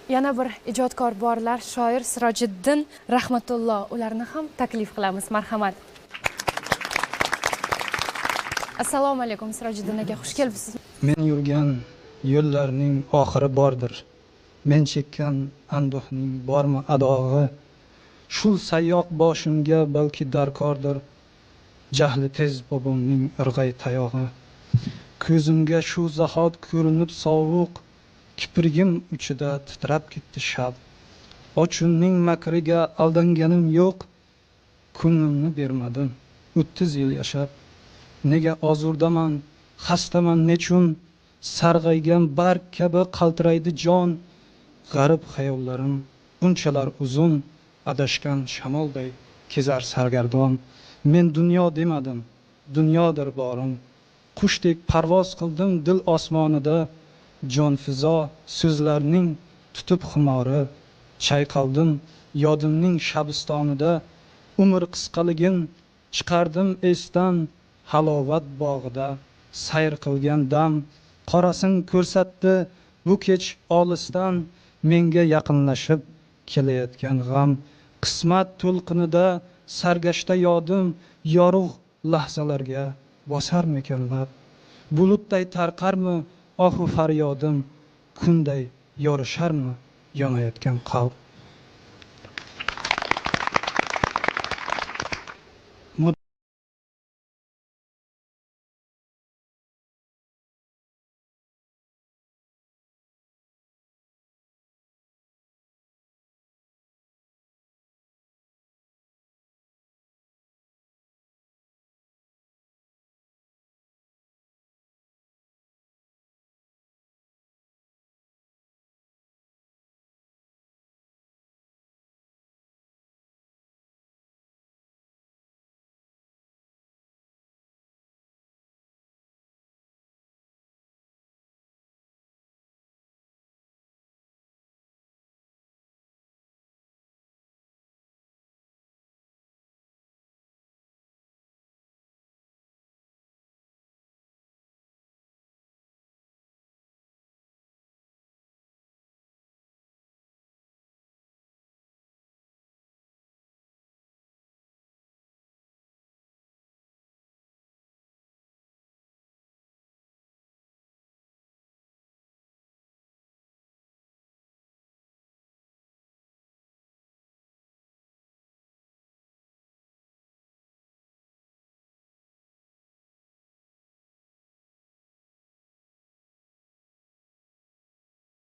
Yana bir ijodkor borlar, shoir Sirojiddin Rahmatulloh. Ularni ham taklif qilamiz. Marhamat. Assalomu alaykum Sirojiddin aka, xush kelibsiz. Men yurgan yo'llarning oxiri bordir. Men chekkan anduhning bormi adog'i? Shul sayyoq boshimga balki darkordir. Jahli tez bobomning irg'ay tayog'i. Ko'zimga shu zahot ko'rinib sovuq, kiprigim uchida titrab ketdi shab. Ochunning makriga aldanganim yo'q, ko'nglimni bermadim 30 yil yashab. Nega ozurdaman, xastaman nechun, sarg'aygan barg kabi qaltiraydi jon. G'arib xayollarim bunchalar uzun, adashgan shamolday kezar sargardon. Men dunyo demadim, dunyodir borim. Qushdek parvoz qildim dil osmonida, jonfizo so'zlarning tutib xumori. Chayqaldim yodimning shabistonida, umr qisqaligin chiqardim esdan. Halovat bog'ida sayr qilgan dam, qorasin ko'rsatdi bu kech olisdan. Menga yaqinlashib kelayotgan g'am, qismat to'lqinida sargashta yodim. Yorug' lahzalarga bosarmikanlar, bulutday tarqarmi ohu faryodim, kunday yorisharmi yonayotgan qalb.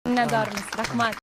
Minnatdormiz. Rahmat.